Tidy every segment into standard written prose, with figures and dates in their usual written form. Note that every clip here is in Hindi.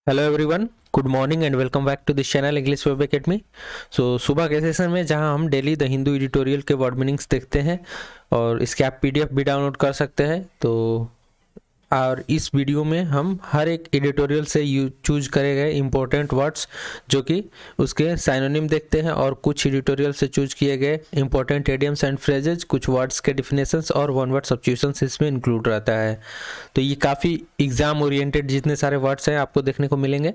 Hello everyone, good morning and welcome back to this channel English web academy. सुबह के सेशन में जहां हम डेली द हिंदू एडिटोरियल के वर्ड मीनिंग्स देखते हैं और इसके आप पीडीएफ भी डाउनलोड कर सकते हैं। और इस वीडियो में हम हर एक एडिटोरियल से चूज करे गए इंपॉर्टेंट वर्ड्स जो कि उसके साइनोनिम देखते हैं और कुछ एडिटोरियल से चूज किए गए इंपॉर्टेंट एडियम्स एंड फ्रेजेज, कुछ वर्ड्स के डिफिनेशंस और वन वर्ड सब्स्टिट्यूशंस इसमें इंक्लूड रहता है। तो ये काफ़ी एग्जाम ओरिएंटेड जितने सारे वर्ड्स हैं आपको देखने को मिलेंगे।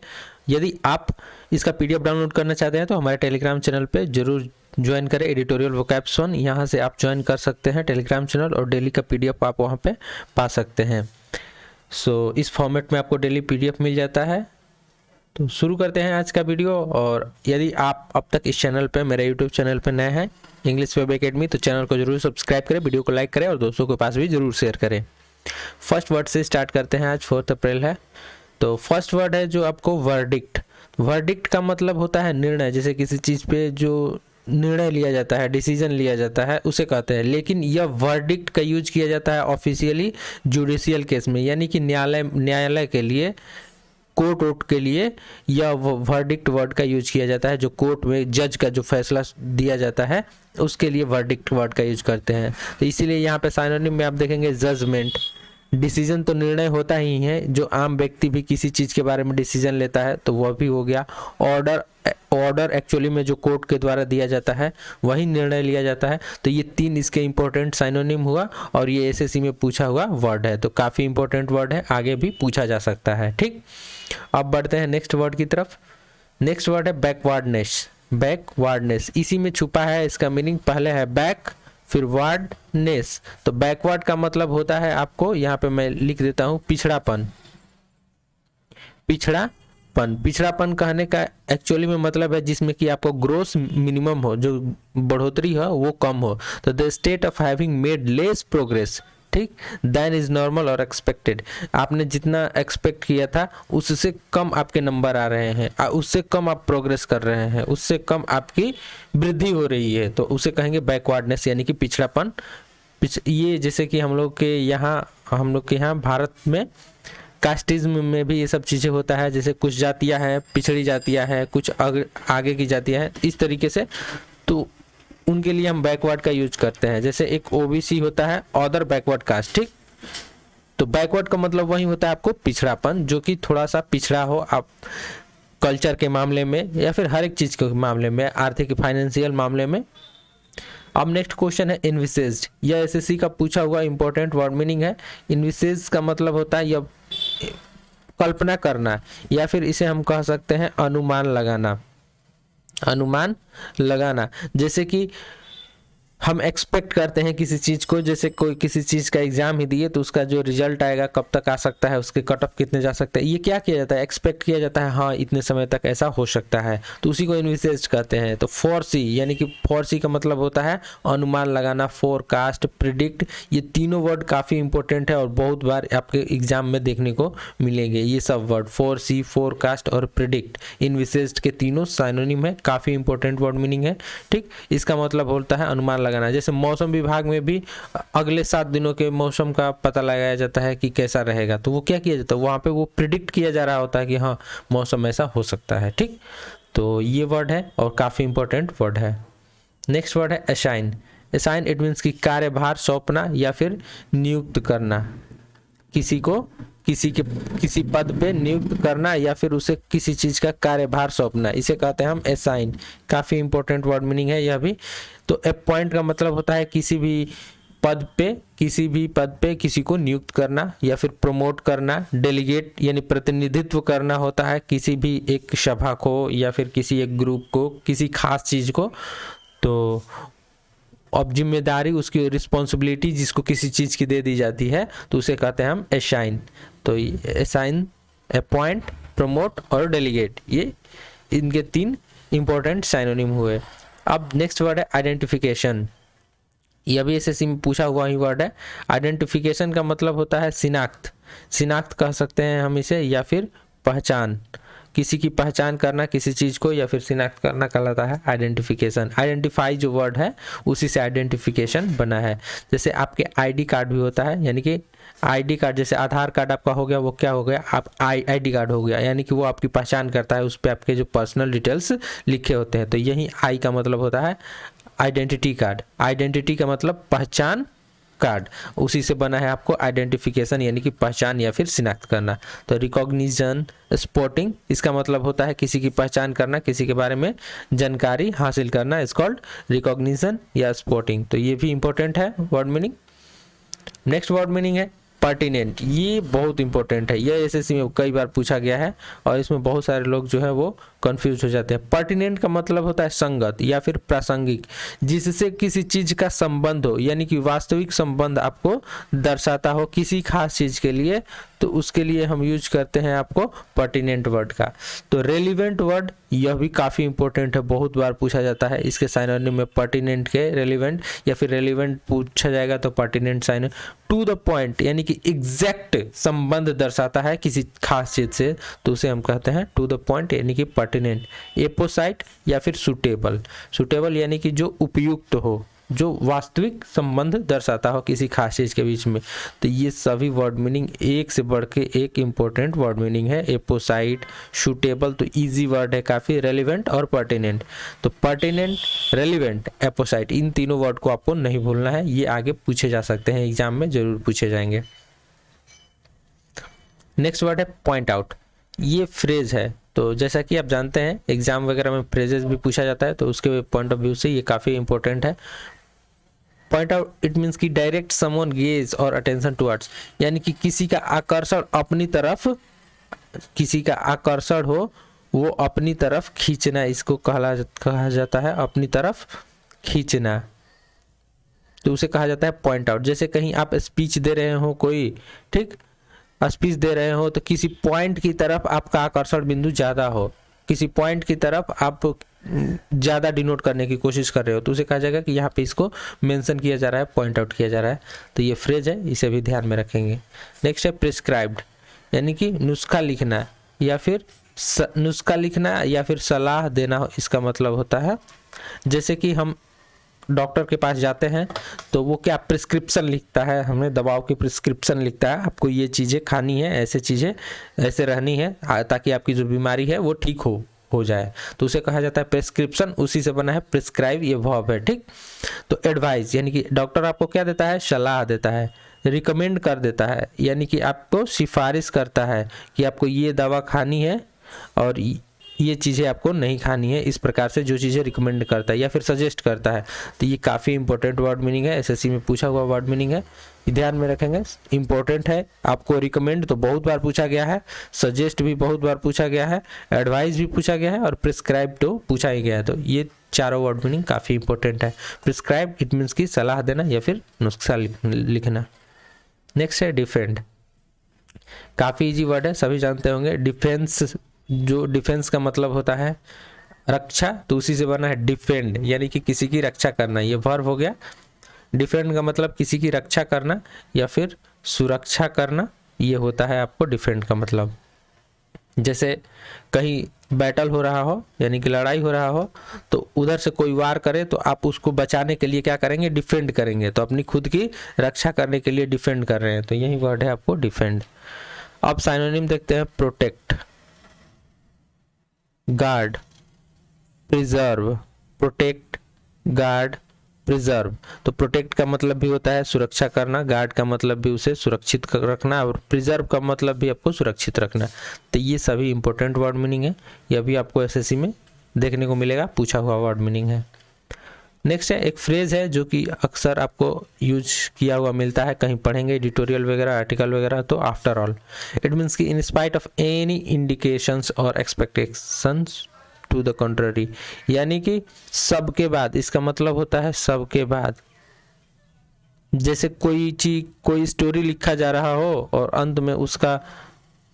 यदि आप इसका पीडीएफ डाउनलोड करना चाहते हैं तो हमारे टेलीग्राम चैनल पे जरूर ज्वाइन करें, एडिटोरियल वोकैब्स 1। यहाँ से आप ज्वाइन कर सकते हैं टेलीग्राम चैनल और डेली का पीडीएफ आप वहाँ पे पा सकते हैं। इस फॉर्मेट में आपको डेली पीडीएफ मिल जाता है। तो शुरू करते हैं आज का वीडियो। और यदि आप अब तक इस चैनल पे, मेरे यूट्यूब चैनल पे नए हैं इंग्लिश वेब एकेडमी, तो चैनल को जरूर सब्सक्राइब करें, वीडियो को लाइक करें और दोस्तों के पास भी जरूर शेयर करें। फर्स्ट वर्ड से स्टार्ट करते हैं। आज 4 अप्रैल है। तो फर्स्ट वर्ड है जो आपको वर्डिक्ट। वर्डिक्ट का मतलब होता है निर्णय। जैसे किसी चीज़ पे जो निर्णय लिया जाता है, डिसीजन लिया जाता है, उसे कहते हैं। लेकिन यह वर्डिक्ट का यूज किया जाता है ऑफिशियली जुडिशियल केस में, यानी कि न्यायालय के लिए, कोर्ट वोट के लिए यह वर्डिक्ट वर्ड का यूज किया जाता है। जो कोर्ट में जज का जो फैसला दिया जाता है उसके लिए वर्डिक्ट वर्ड का यूज करते हैं। तो इसीलिए यहाँ पे साइनोनिम में आप देखेंगे जजमेंट। डिसीजन तो निर्णय होता ही है, जो आम व्यक्ति भी किसी चीज़ के बारे में डिसीजन लेता है तो वह भी हो गया। ऑर्डर, ऑर्डर एक्चुअली में जो कोर्ट के द्वारा दिया जाता है वही निर्णय लिया जाता है। तो ये तीन इसके इंपॉर्टेंट साइनोनिम हुआ और ये एसएससी में पूछा हुआ वर्ड है। तो काफ़ी इंपॉर्टेंट वर्ड है, आगे भी पूछा जा सकता है। ठीक, अब बढ़ते हैं नेक्स्ट वर्ड की तरफ। नेक्स्ट वर्ड है बैकवर्डनेस। बैकवर्डनेस इसी में छुपा है। इसका मीनिंग पहले है बैक, फिर वर्डनेस। तो बैकवर्ड का मतलब होता है, आपको यहाँ पे मैं लिख देता हूँ, पिछड़ापन। पिछड़ापन कहने का एक्चुअली में मतलब है जिसमें कि आपको ग्रोस मिनिमम हो, जो बढ़ोतरी हो वो कम हो। तो the state of having made less progress, ठीक, देन इज नॉर्मल और एक्सपेक्टेड। आपने जितना एक्सपेक्ट किया था उससे कम आपके नंबर आ रहे हैं, उससे कम आप प्रोग्रेस कर रहे हैं, उससे कम आपकी वृद्धि हो रही है, तो उसे कहेंगे बैकवर्डनेस, यानी कि पिछड़ापन। ये जैसे कि हम लोग के यहाँ भारत में कास्टिज्म में भी ये सब चीज़ें होता है। जैसे कुछ जातियां हैं पिछड़ी जातियां हैं, कुछ आगे की जातियां हैं, इस तरीके से। तो उनके लिए हम बैकवर्ड का यूज करते हैं। जैसे एक ओबीसी होता है, अदर बैकवर्ड कास्ट, ठीक। तो बैकवर्ड का मतलब वही होता है आपको पिछड़ापन, जो कि थोड़ा सा पिछड़ा हो आप कल्चर के मामले में या फिर हर एक चीज़ के मामले में, आर्थिक फाइनेंशियल मामले में। अब नेक्स्ट क्वेश्चन है इनविसेज्ड। यह एसएससी का पूछा हुआ इंपॉर्टेंट वर्ड मीनिंग है। इनविसेज का मतलब होता है यह कल्पना करना, या फिर इसे हम कह सकते हैं अनुमान लगाना। अनुमान लगाना, जैसे कि हम एक्सपेक्ट करते हैं किसी चीज़ को। जैसे कोई किसी चीज़ का एग्जाम ही दिए तो उसका जो रिजल्ट आएगा कब तक आ सकता है, उसके कट ऑफ कितने जा सकता है, ये क्या किया जाता है, एक्सपेक्ट किया जाता है, हाँ इतने समय तक ऐसा हो सकता है, तो उसी को इनविसेज कहते हैं। तो फोरसी, यानी कि फोरसी का मतलब होता है अनुमान लगाना, फोरकास्ट, प्रिडिक्ट। ये तीनों वर्ड काफ़ी इंपॉर्टेंट है और बहुत बार आपके एग्जाम में देखने को मिलेंगे। ये सब वर्ड फोरसी, फोरकास्ट और प्रिडिक्ट, इनविसेज के तीनों साइनोनिम है, काफ़ी इंपॉर्टेंट वर्ड मीनिंग है। ठीक, इसका मतलब होता है अनुमान लगाना। जैसे मौसम विभाग में भी अगले 7 दिनों के मौसम का पता लगाया जाता है कि कैसा रहेगा, तो वो क्या किया जाता है, वहां पे वो प्रिडिक्ट किया जा रहा होता है कि हाँ मौसम ऐसा हो सकता है। ठीक, तो ये वर्ड है और काफी इंपॉर्टेंट वर्ड है। नेक्स्ट वर्ड है असाइन। असाइन इट मीन्स की कार्यभार सौंपना या फिर नियुक्त करना, किसी को किसी पद पे नियुक्त करना या फिर उसे किसी चीज का कार्यभार सौंपना, इसे कहते हैं हम असाइन। काफी इंपॉर्टेंट वर्ड मीनिंग है यह भी। तो अपॉइंट का मतलब होता है किसी भी पद पे किसी को नियुक्त करना या फिर प्रमोट करना। डेलीगेट यानी प्रतिनिधित्व करना होता है किसी भी एक सभा को या फिर किसी एक ग्रुप को, किसी खास चीज को। तो अब जिम्मेदारी, उसकी रिस्पॉन्सिबिलिटी जिसको किसी चीज़ की दे दी जाती है तो उसे कहते हैं हम असाइन। तो असाइन, अपॉइंट, प्रमोट और डेलीगेट, ये इनके 3 इंपॉर्टेंट साइनोनिम हुए। अब नेक्स्ट वर्ड है आइडेंटिफिकेशन। यह भी एसएससी में पूछा हुआ ही वर्ड है। आइडेंटिफिकेशन का मतलब होता है शिनाख्त। शिनाख्त कह सकते हैं हम इसे, या फिर पहचान, किसी की पहचान करना किसी चीज़ को, या फिर शिनाख्त करना कहलाता है आइडेंटिफिकेशन। आइडेंटिफाई जो वर्ड है उसी से आइडेंटिफिकेशन बना है। जैसे आपके आईडी कार्ड भी होता है, यानी कि आईडी कार्ड, जैसे आधार कार्ड आपका हो गया, वो क्या हो गया, आप आईडी कार्ड हो गया, यानी कि वो आपकी पहचान करता है, उस पर आपके जो पर्सनल डिटेल्स लिखे होते हैं। तो यही आई का मतलब होता है आइडेंटिटी कार्ड। आइडेंटिटी का मतलब पहचान कार्ड, उसी से बना है आपको आइडेंटिफिकेशन यानी कि पहचान या फिर शिनाख्त करना। तो रिकॉग्निशन, स्पॉटिंग, इसका मतलब होता है किसी की पहचान करना, किसी के बारे में जानकारी हासिल करना, इज कॉल्ड रिकॉग्निशन या स्पॉटिंग। तो ये भी इंपॉर्टेंट है word meaning. Next word meaning है पर्टिनेंट। ये बहुत इंपॉर्टेंट है, ये एसएससी में कई बार पूछा गया है और इसमें बहुत सारे लोग जो है वो कंफ्यूज हो जाते हैं। पर्टिनेंट का मतलब होता है संगत या फिर प्रासंगिक, जिससे किसी चीज का संबंध हो, यानी कि वास्तविक संबंध आपको दर्शाता हो किसी खास चीज के लिए, तो उसके लिए हम यूज करते हैं आपको पर्टिनेंट वर्ड का। तो रेलिवेंट वर्ड, यह भी काफ़ी इंपॉर्टेंट है, बहुत बार पूछा जाता है। इसके साइनोनिम में पर्टिनेंट के रेलिवेंट, या फिर रेलिवेंट पूछा जाएगा तो pertinent synonym. To the point यानी कि एग्जैक्ट संबंध दर्शाता है किसी खास चीज से, तो उसे हम कहते हैं टू द पॉइंट यानी कि पर्टिनेंट। एपोसाइट या फिर सुटेबल, सुटेबल यानी कि जो उपयुक्त हो, जो वास्तविक संबंध दर्शाता हो किसी खास चीज के बीच में। तो ये सभी वर्ड मीनिंग एक से बढ़ के एक इम्पोर्टेंट वर्ड मीनिंग है। एपोसाइट, सूटेबल तो इजी वर्ड है काफ़ी, रेलिवेंट और पर्टिनेंट। तो पर्टिनेंट, रेलिवेंट, एपोसाइट, इन तीनों वर्ड को आपको नहीं भूलना है, ये आगे पूछे जा सकते हैं, एग्जाम में जरूर पूछे जाएंगे। नेक्स्ट वर्ड है पॉइंट आउट। ये फ्रेज है, तो जैसा कि आप जानते हैं एग्जाम वगैरह में फ्रेजेस भी पूछा जाता है, तो उसके पॉइंट ऑफ व्यू से ये काफ़ी इंपॉर्टेंट है। पॉइंट आउट इट मीन्स कि डायरेक्ट समवन गेज और अटेंशन टुवर्ड्स, यानी कि किसी का आकर्षण अपनी तरफ, किसी का आकर्षण हो वो अपनी तरफ खींचना, इसको कहा जाता है अपनी तरफ खींचना, तो उसे कहा जाता है पॉइंट आउट। जैसे कहीं आप स्पीच दे रहे हो, कोई ठीक स्पीच दे रहे हो, तो किसी पॉइंट की तरफ आपका आकर्षण बिंदु ज़्यादा हो, किसी पॉइंट की तरफ आप ज़्यादा डिनोट करने की कोशिश कर रहे हो, तो उसे कहा जाएगा कि यहाँ पे इसको मेंशन किया जा रहा है, पॉइंट आउट किया जा रहा है। तो ये फ्रेज है, इसे भी ध्यान में रखेंगे। नेक्स्ट है प्रिस्क्राइब्ड, यानी कि नुस्खा लिखना या फिर नुस्खा लिखना या फिर सलाह देना, इसका मतलब होता है जैसे कि हम डॉक्टर के पास जाते हैं तो वो क्या प्रिस्क्रिप्शन लिखता है, हमें दवाओं की प्रिस्क्रिप्शन लिखता है, आपको ये चीज़ें खानी है, ऐसे चीज़ें ऐसे रहनी है, ताकि आपकी जो बीमारी है वो ठीक हो जाए, तो उसे कहा जाता है प्रिस्क्रिप्शन, उसी से बना है प्रिस्क्राइब, ये वर्ब है ठीक। तो एडवाइस यानी कि डॉक्टर आपको क्या देता है, सलाह देता है। रिकमेंड कर देता है यानी कि आपको सिफारिश करता है कि आपको ये दवा खानी है और ये चीज़ें आपको नहीं खानी है, इस प्रकार से जो चीज़ें रिकमेंड करता है या फिर सजेस्ट करता है। तो ये काफ़ी इंपॉर्टेंट वर्ड मीनिंग है, एसएससी में पूछा हुआ वर्ड मीनिंग है, ध्यान में रखेंगे, इंपॉर्टेंट है। आपको रिकमेंड तो बहुत बार पूछा गया है, सजेस्ट भी बहुत बार पूछा गया है, एडवाइस भी पूछा गया है और प्रिस्क्राइब तो पूछा ही गया है। तो ये चारों वर्ड मीनिंग काफ़ी इंपॉर्टेंट है। प्रिस्क्राइब इट मीन्स की सलाह देना या फिर नुस्खा लिखना। नेक्स्ट है डिफेंड, काफ़ी इजी वर्ड है, सभी जानते होंगे। डिफेंस, जो डिफेंस का मतलब होता है रक्षा, तो उसी से बना है डिफेंड, यानी कि किसी की रक्षा करना, ये वर्ब हो गया। डिफेंड का मतलब किसी की रक्षा करना या फिर सुरक्षा करना, ये होता है आपको डिफेंड का मतलब। जैसे कहीं बैटल हो रहा हो यानी कि लड़ाई हो रहा हो, तो उधर से कोई वार करे तो आप उसको बचाने के लिए क्या करेंगे, डिफेंड करेंगे, तो अपनी खुद की रक्षा करने के लिए डिफेंड कर रहे हैं, तो यही वर्ड है आपको डिफेंड। अब साइनोनिम देखते हैं, protect, guard, preserve, protect, guard, preserve. तो प्रोटेक्ट का मतलब भी होता है सुरक्षा करना, गार्ड का मतलब भी उसे सुरक्षित रखना और प्रिजर्व का मतलब भी आपको सुरक्षित रखना। तो ये सभी इंपॉर्टेंट वर्ड मीनिंग है, यह भी आपको एसएससी में देखने को मिलेगा, पूछा हुआ वर्ड मीनिंग है। नेक्स्ट है एक फ्रेज है जो कि अक्सर आपको यूज किया हुआ मिलता है, कहीं पढ़ेंगे एडिटोरियल वगैरह, आर्टिकल वगैरह, तो आफ्टर ऑल। इट मीन्स कि in spite of any indications और एक्सपेक्टेशंस टू द कंट्ररी, यानी कि सबके बाद, इसका मतलब होता है सबके बाद। जैसे कोई चीज, कोई स्टोरी लिखा जा रहा हो और अंत में उसका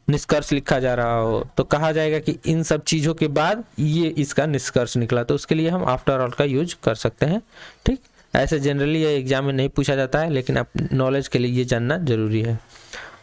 निष्कर्ष लिखा जा रहा हो, तो कहा जाएगा कि इन सब चीज़ों के बाद ये इसका निष्कर्ष निकला, तो उसके लिए हम आफ्टर ऑल का यूज कर सकते हैं ठीक। ऐसे जनरली ये एग्जाम में नहीं पूछा जाता है, लेकिन आप नॉलेज के लिए ये जानना जरूरी है।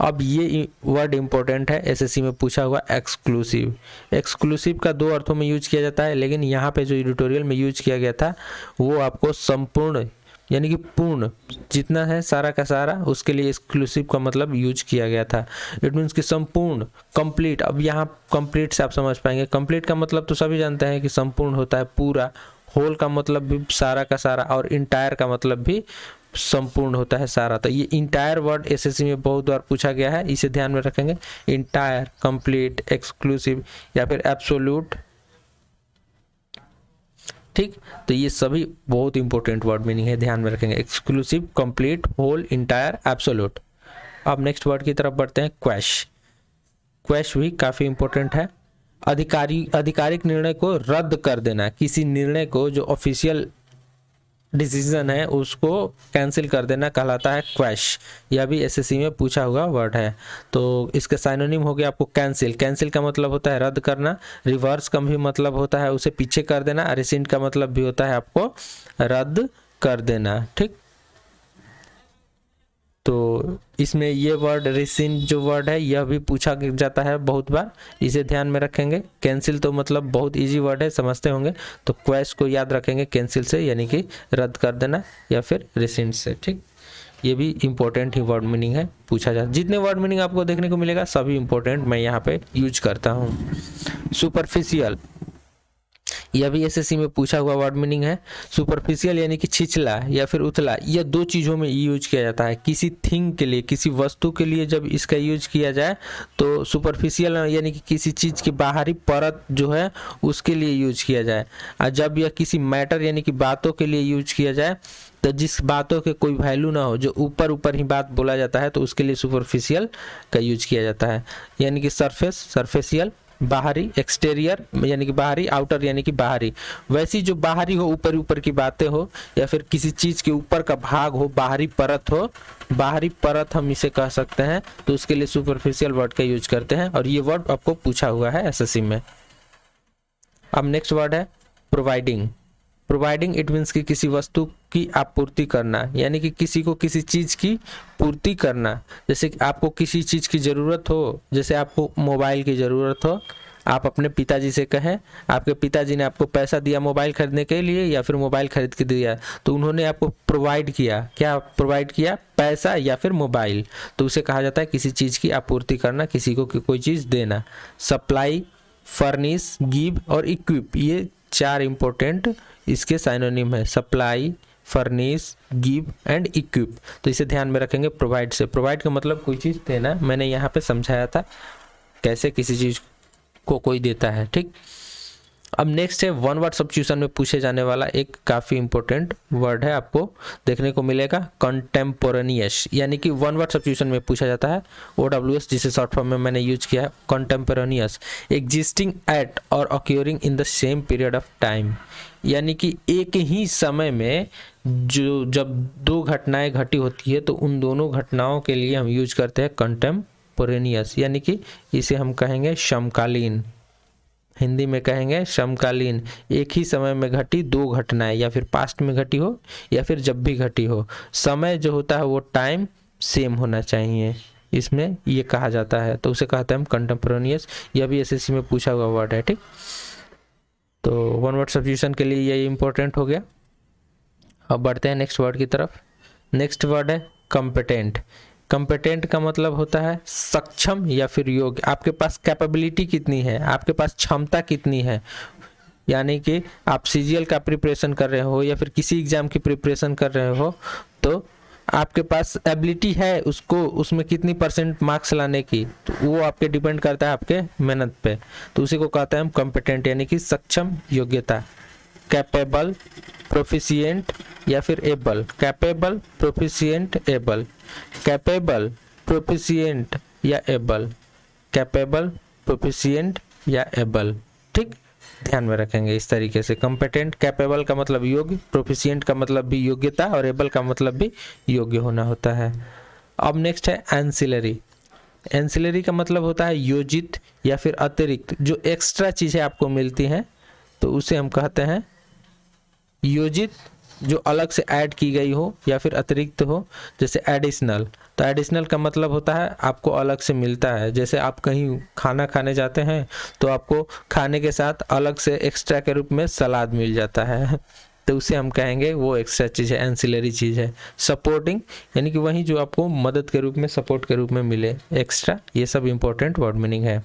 अब ये वर्ड इंपॉर्टेंट है, एसएससी में पूछा हुआ एक्सक्लूसिव। एक्सक्लूसिव का दो अर्थों में यूज किया जाता है, लेकिन यहाँ पे जो एडिटोरियल में यूज किया गया था वो आपको संपूर्ण यानी कि पूर्ण, जितना है सारा का सारा, उसके लिए एक्सक्लूसिव का मतलब यूज किया गया था। इट मीन्स कि संपूर्ण, कंप्लीट। अब यहाँ कंप्लीट से आप समझ पाएंगे, कंप्लीट का मतलब तो सभी जानते हैं कि संपूर्ण होता है, पूरा। होल का मतलब भी सारा का सारा, और इंटायर का मतलब भी संपूर्ण होता है, सारा। तो ये इंटायर वर्ड एसएससी में बहुत बार पूछा गया है, इसे ध्यान में रखेंगे। इंटायर, कंप्लीट, एक्सक्लूसिव या फिर एब्सोल्यूट, ठीक। तो ये सभी बहुत इंपॉर्टेंट वर्ड मीनिंग है, ध्यान में रखेंगे। Exclusive, complete, whole, entire, absolute. अब नेक्स्ट वर्ड की तरफ बढ़ते हैं, क्वैश। क्वैश भी काफ़ी इंपॉर्टेंट है। आधिकारिक निर्णय को रद्द कर देना, किसी निर्णय को जो ऑफिशियल डिसीजन है उसको कैंसिल कर देना कहलाता है क्वैश। यह भी एसएससी में पूछा हुआ वर्ड है। तो इसके साइनोनिम हो गया आपको कैंसिल। कैंसिल का मतलब होता है रद्द करना। रिवर्स का भी मतलब होता है उसे पीछे कर देना। रिसेंट का मतलब भी होता है आपको रद्द कर देना, ठीक। तो इसमें ये वर्ड रिसेंट जो वर्ड है यह भी पूछा जाता है बहुत बार, इसे ध्यान में रखेंगे। कैंसिल तो मतलब बहुत इजी वर्ड है, समझते होंगे। तो क्वैश को याद रखेंगे कैंसिल से, यानी कि रद्द कर देना, या फिर रिसेंट से, ठीक। ये भी इंपॉर्टेंट ही वर्ड मीनिंग है, पूछा जाता है। जितने वर्ड मीनिंग आपको देखने को मिलेगा सभी इंपॉर्टेंट मैं यहाँ पे यूज करता हूँ। सुपरफिशियल, यह भी एसएससी में पूछा हुआ वर्ड मीनिंग है। सुपरफिशियल यानी कि छिछला या फिर उथला, यह दो चीज़ों में यूज किया जाता है। किसी थिंग के लिए, किसी वस्तु के लिए जब इसका यूज किया जाए तो सुपरफिशियल यानी कि किसी चीज़ की बाहरी परत जो है उसके लिए यूज किया जाए। और जब यह किसी मैटर यानी कि बातों के लिए यूज किया जाए, तो जिस बातों के कोई वैल्यू ना हो, जो ऊपर ऊपर ही बात बोला जाता है, तो उसके लिए सुपरफिशियल का यूज किया जाता है। यानी कि सरफेस, सरफेशियल, बाहरी, एक्सटेरियर यानी कि बाहरी, आउटर यानी कि बाहरी। वैसी जो बाहरी हो, ऊपर ऊपर की बातें हो, या फिर किसी चीज़ के ऊपर का भाग हो, बाहरी परत हो, बाहरी परत हम इसे कह सकते हैं। तो उसके लिए सुपरफिशियल वर्ड का यूज करते हैं, और ये वर्ड आपको पूछा हुआ है एसएससी में। अब नेक्स्ट वर्ड है प्रोवाइडिंग। प्रोवाइडिंग इट मीन्स कि किसी वस्तु की आपूर्ति करना, यानी कि किसी को किसी चीज़ की पूर्ति करना। जैसे कि आपको किसी चीज़ की ज़रूरत हो, जैसे आपको मोबाइल की ज़रूरत हो, आप अपने पिताजी से कहें, आपके पिताजी ने आपको पैसा दिया मोबाइल खरीदने के लिए, या फिर मोबाइल खरीद के दिया, तो उन्होंने आपको प्रोवाइड किया। क्या प्रोवाइड किया? पैसा या फिर मोबाइल। तो उसे कहा जाता है किसी चीज़ की आपूर्ति करना, किसी को कोई चीज़ देना। सप्लाई, फर्निश, गिव और इक्विप, ये चार इंपॉर्टेंट इसके साइनोनिम है। Supply, furnish, give and equip. तो इसे ध्यान में रखेंगे प्रोवाइड से। प्रोवाइड का मतलब कोई चीज़ देना, मैंने यहाँ पे समझाया था कैसे किसी चीज़ को कोई देता है, ठीक। अब नेक्स्ट है वन वर्ड सब्स्टिट्यूशन में पूछे जाने वाला एक काफ़ी इंपॉर्टेंट वर्ड है, आपको देखने को मिलेगा कंटेम्पोरेनियस, यानी कि वन वर्ड सब्स्टिट्यूशन में पूछा जाता है OWS, जिसे शॉर्ट फॉर्म में मैंने यूज किया है। कंटेम्पोरेनियस, एग्जिस्टिंग एट और occurring in the same period of time, यानी कि एक ही समय में जब दो घटनाएं घटी होती है तो उन दोनों घटनाओं के लिए हम यूज करते हैं कंटेम्पोरेनियस, यानी कि इसे हम कहेंगे समकालीन। हिंदी में कहेंगे समकालीन। एक ही समय में घटी दो घटनाएं, या फिर पास्ट में घटी हो या फिर जब भी घटी हो, समय जो होता है वो टाइम सेम होना चाहिए, इसमें ये कहा जाता है। तो उसे कहते हैं हम कंटेम्पोरेनियस। यह भी एसएससी में पूछा हुआ वर्ड है, ठीक। तो वन वर्ड सब्स्टिट्यूशन के लिए ये इंपॉर्टेंट हो गया। अब बढ़ते हैं नेक्स्ट वर्ड की तरफ। नेक्स्ट वर्ड है कॉम्पिटेंट। कॉम्पिटेंट का मतलब होता है सक्षम या फिर योग्य। आपके पास कैपेबिलिटी कितनी है, आपके पास क्षमता कितनी है। यानी कि आप सीजीएल का प्रिपरेशन कर रहे हो या फिर किसी एग्जाम की प्रिपरेशन कर रहे हो, तो आपके पास एबिलिटी है उसको, उसमें कितनी % मार्क्स लाने की, तो वो आपके डिपेंड करता है आपके मेहनत पे। तो उसी को कहते हैं हम कॉम्पिटेंट, यानी कि सक्षम, योग्यता। कैपेबल, प्रोफिशिएंट या फिर able. Capable, proficient, able. Capable, proficient या एबल। कैपेबल, प्रोफिशिएंट या एबल, ठीक। ध्यान में रखेंगे इस तरीके से। कॉम्पिटेंट, कैपेबल का मतलब योग्य, प्रोफिशिएंट का मतलब भी योग्यता, और एबल का मतलब भी योग्य होना होता है। अब नेक्स्ट है एंसिलरी। एंसिलरी का मतलब होता है योजित या फिर अतिरिक्त, जो एक्स्ट्रा चीज़ें आपको मिलती हैं तो उसे हम कहते हैं योजित, जो अलग से ऐड की गई हो या फिर अतिरिक्त हो। जैसे एडिशनल, तो एडिशनल का मतलब होता है आपको अलग से मिलता है। जैसे आप कहीं खाना खाने जाते हैं तो आपको खाने के साथ अलग से एक्स्ट्रा के रूप में सलाद मिल जाता है, तो उसे हम कहेंगे वो एक्स्ट्रा चीज़ है, एंसिलरी चीज़ है। सपोर्टिंग यानी कि वही जो आपको मदद के रूप में, सपोर्ट के रूप में मिले एक्स्ट्रा, ये सब इंपॉर्टेंट वर्ड मीनिंग है।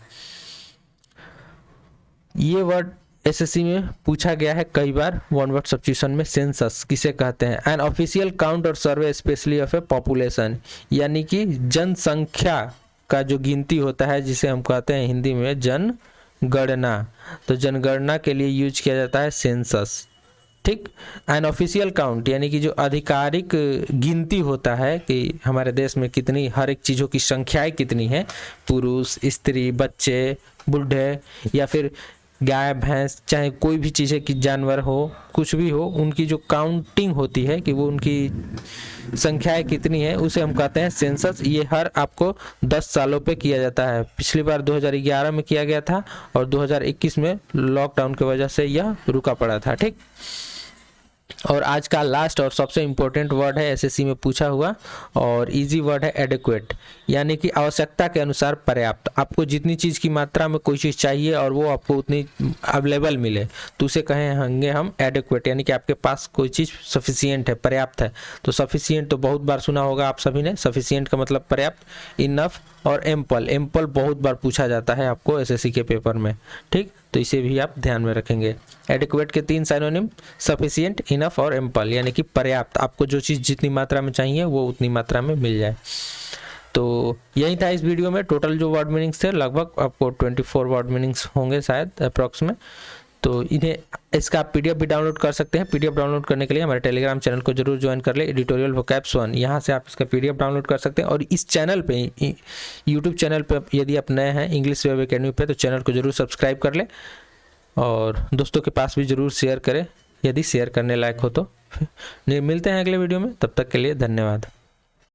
ये वर्ड एसएससी में पूछा गया है कई बार वन वर्ड सब्स्टिट्यूशन में। सेंसस किसे कहते हैं? एन ऑफिशियल काउंट और सर्वे स्पेशली ऑफ ए पॉपुलेशन, यानी कि जनसंख्या का जो गिनती होता है, जिसे हम कहते हैं हिंदी में जनगणना। तो जनगणना के लिए यूज किया जाता है सेंसस, ठीक। एन ऑफिशियल काउंट यानी कि जो आधिकारिक गिनती होता है कि हमारे देश में कितनी, हर एक चीज़ों की संख्याएं कितनी है, पुरुष, स्त्री, बच्चे, बूढ़े, या फिर गाय, भैंस, चाहे कोई भी चीज़ें की, जानवर हो, कुछ भी हो, उनकी जो काउंटिंग होती है कि वो उनकी संख्याएं कितनी है, उसे हम कहते हैं सेंसस। ये हर आपको 10 सालों पे किया जाता है। पिछली बार 2011 में किया गया था और 2021 में लॉकडाउन की वजह से यह रुका पड़ा था, ठीक। और आज का लास्ट और सबसे इम्पोर्टेंट वर्ड है एसएससी में पूछा हुआ और इजी वर्ड है एडिक्वेट, यानी कि आवश्यकता के अनुसार पर्याप्त। आपको जितनी चीज़ की मात्रा में कोई चीज़ चाहिए और वो आपको उतनी अवेलेबल मिले तो उसे कहेंगे हम एडिक्वेट, यानी कि आपके पास कोई चीज़ सफिशिएंट है, पर्याप्त है। तो सफिशिएंट तो बहुत बार सुना होगा आप सभी ने, सफिशिएंट का मतलब पर्याप्त, इनफ और एम्पल। एम्पल बहुत बार पूछा जाता है आपको एसएससी के पेपर में, ठीक। तो इसे भी आप ध्यान में रखेंगे। एडिक्वेट के 3 साइनोनिम सफिशिएंट, इनफ और एम्पल, यानी कि पर्याप्त। आपको जो चीज़ जितनी मात्रा में चाहिए वो उतनी मात्रा में मिल जाए। तो यही था इस वीडियो में। टोटल जो वर्ड मीनिंग्स थे लगभग आपको 24 वर्ड मीनिंग्स होंगे शायद अप्रॉक्स में। तो इन्हें, इसका आप पीडीएफ भी डाउनलोड कर सकते हैं। पीडीएफ डाउनलोड करने के लिए हमारे टेलीग्राम चैनल को जरूर ज्वाइन कर ले, एडिटोरियल वोकैब्स 1, यहाँ से आप इसका पीडीएफ डाउनलोड कर सकते हैं। और इस चैनल पे, यूट्यूब चैनल पे यदि आप नए हैं इंग्लिश वेब एकेडमी पे, तो चैनल को जरूर सब्सक्राइब कर ले और दोस्तों के पास भी ज़रूर शेयर करें यदि शेयर करने लायक हो तो। मिलते हैं अगले वीडियो में, तब तक के लिए धन्यवाद।